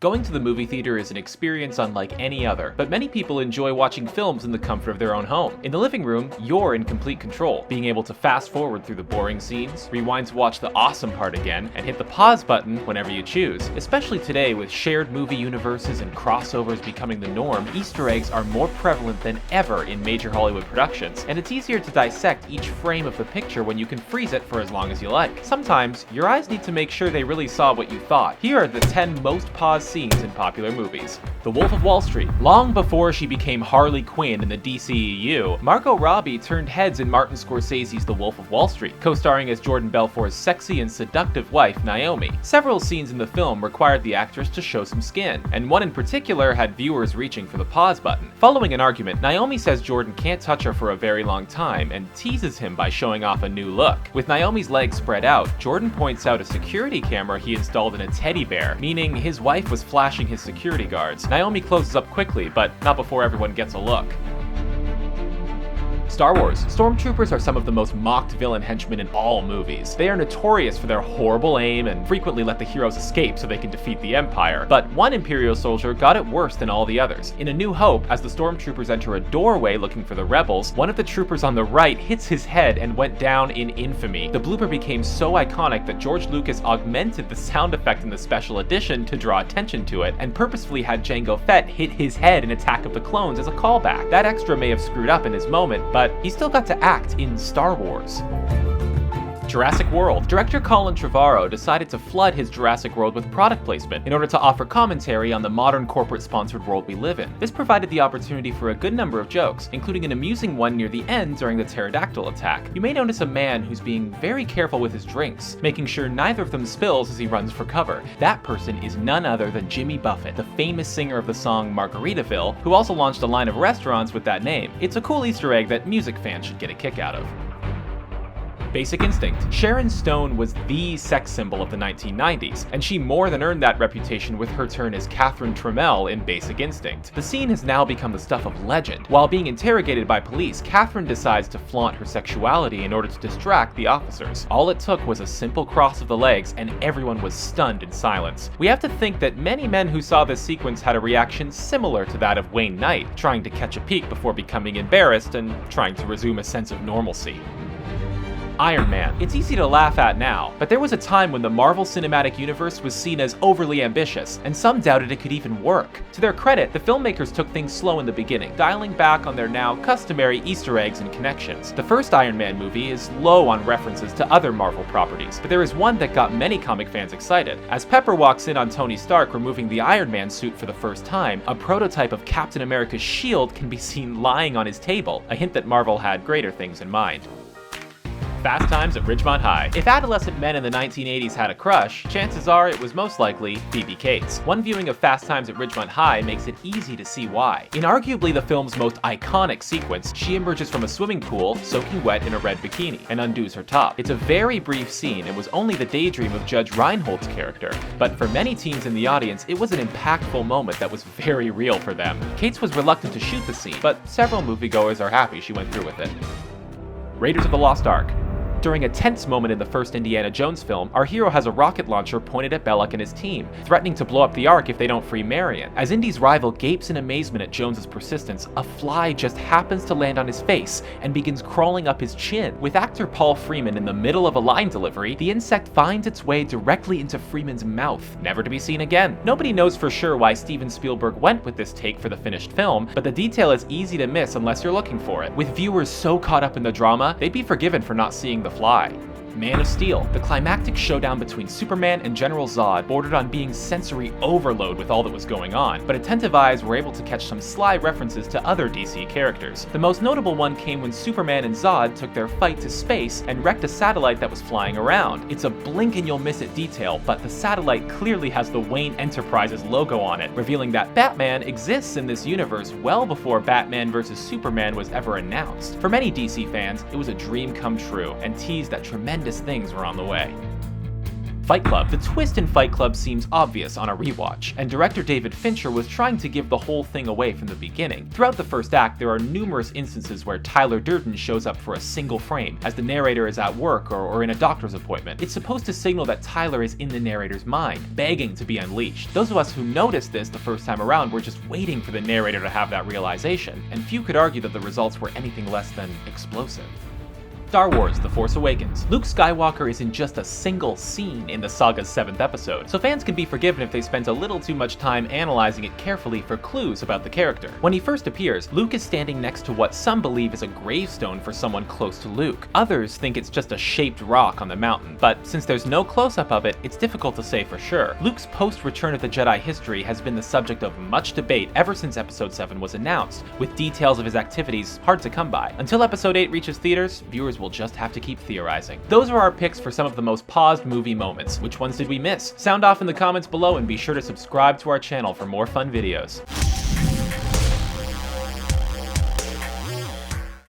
Going to the movie theater is an experience unlike any other, but many people enjoy watching films in the comfort of their own home. In the living room, you're in complete control, being able to fast forward through the boring scenes, rewind to watch the awesome part again, and hit the pause button whenever you choose. Especially today, with shared movie universes and crossovers becoming the norm, Easter eggs are more prevalent than ever in major Hollywood productions, and it's easier to dissect each frame of the picture when you can freeze it for as long as you like. Sometimes, your eyes need to make sure they really saw what you thought. Here are the 10 most paused scenes in popular movies. The Wolf of Wall Street. Long before she became Harley Quinn in the DCEU, Margot Robbie turned heads in Martin Scorsese's The Wolf of Wall Street, co-starring as Jordan Belfort's sexy and seductive wife, Naomi. Several scenes in the film required the actress to show some skin, and one in particular had viewers reaching for the pause button. Following an argument, Naomi says Jordan can't touch her for a very long time and teases him by showing off a new look. With Naomi's legs spread out, Jordan points out a security camera he installed in a teddy bear, meaning his wife was flashing his security guards. Naomi closes up quickly, but not before everyone gets a look. Star Wars. Stormtroopers are some of the most mocked villain henchmen in all movies. They are notorious for their horrible aim and frequently let the heroes escape so they can defeat the Empire. But one Imperial soldier got it worse than all the others. In A New Hope, as the Stormtroopers enter a doorway looking for the rebels, one of the troopers on the right hits his head and went down in infamy. The blooper became so iconic that George Lucas augmented the sound effect in the special edition to draw attention to it, and purposefully had Jango Fett hit his head in Attack of the Clones as a callback. That extra may have screwed up in his moment, but he still got to act in Star Wars. Jurassic World. Director Colin Trevorrow decided to flood his Jurassic World with product placement in order to offer commentary on the modern corporate-sponsored world we live in. This provided the opportunity for a good number of jokes, including an amusing one near the end during the pterodactyl attack. You may notice a man who's being very careful with his drinks, making sure neither of them spills as he runs for cover. That person is none other than Jimmy Buffett, the famous singer of the song Margaritaville, who also launched a line of restaurants with that name. It's a cool Easter egg that music fans should get a kick out of. Basic Instinct. Sharon Stone was the sex symbol of the 1990s, and she more than earned that reputation with her turn as Catherine Trammell in Basic Instinct. The scene has now become the stuff of legend. While being interrogated by police, Catherine decides to flaunt her sexuality in order to distract the officers. All it took was a simple cross of the legs, and everyone was stunned in silence. We have to think that many men who saw this sequence had a reaction similar to that of Wayne Knight, trying to catch a peek before becoming embarrassed and trying to resume a sense of normalcy. Iron Man. It's easy to laugh at now, but there was a time when the Marvel Cinematic Universe was seen as overly ambitious, and some doubted it could even work. To their credit, the filmmakers took things slow in the beginning, dialing back on their now customary Easter eggs and connections. The first Iron Man movie is low on references to other Marvel properties, but there is one that got many comic fans excited. As Pepper walks in on Tony Stark removing the Iron Man suit for the first time, a prototype of Captain America's shield can be seen lying on his table, a hint that Marvel had greater things in mind. Fast Times at Ridgemont High. If adolescent men in the 1980s had a crush, chances are it was most likely Phoebe Cates. One viewing of Fast Times at Ridgemont High makes it easy to see why. In arguably the film's most iconic sequence, she emerges from a swimming pool, soaking wet in a red bikini, and undoes her top. It's a very brief scene and was only the daydream of Judge Reinhold's character, but for many teens in the audience, it was an impactful moment that was very real for them. Cates was reluctant to shoot the scene, but several moviegoers are happy she went through with it. Raiders of the Lost Ark. During a tense moment in the first Indiana Jones film, our hero has a rocket launcher pointed at Belloc and his team, threatening to blow up the Ark if they don't free Marion. As Indy's rival gapes in amazement at Jones's persistence, a fly just happens to land on his face and begins crawling up his chin. With actor Paul Freeman in the middle of a line delivery, the insect finds its way directly into Freeman's mouth, never to be seen again. Nobody knows for sure why Steven Spielberg went with this take for the finished film, but the detail is easy to miss unless you're looking for it. With viewers so caught up in the drama, they'd be forgiven for not seeing the fly. Man of Steel. The climactic showdown between Superman and General Zod bordered on being sensory overload with all that was going on, but attentive eyes were able to catch some sly references to other DC characters. The most notable one came when Superman and Zod took their fight to space and wrecked a satellite that was flying around. It's a blink and you'll miss it detail, but the satellite clearly has the Wayne Enterprises logo on it, revealing that Batman exists in this universe well before Batman vs. Superman was ever announced. For many DC fans, it was a dream come true and teased that tremendous things were on the way. Fight Club. The twist in Fight Club seems obvious on a rewatch, and director David Fincher was trying to give the whole thing away from the beginning. Throughout the first act, there are numerous instances where Tyler Durden shows up for a single frame, as the narrator is at work or in a doctor's appointment. It's supposed to signal that Tyler is in the narrator's mind, begging to be unleashed. Those of us who noticed this the first time around were just waiting for the narrator to have that realization, and few could argue that the results were anything less than explosive. Star Wars: The Force Awakens. Luke Skywalker is in just a single scene in the saga's 7th episode, so fans can be forgiven if they spent a little too much time analyzing it carefully for clues about the character. When he first appears, Luke is standing next to what some believe is a gravestone for someone close to Luke. Others think it's just a shaped rock on the mountain, but since there's no close-up of it, it's difficult to say for sure. Luke's post-Return of the Jedi history has been the subject of much debate ever since Episode 7 was announced, with details of his activities hard to come by. Until Episode 8 reaches theaters, viewers will just have to keep theorizing. Those are our picks for some of the most paused movie moments. Which ones did we miss? Sound off in the comments below and be sure to subscribe to our channel for more fun videos.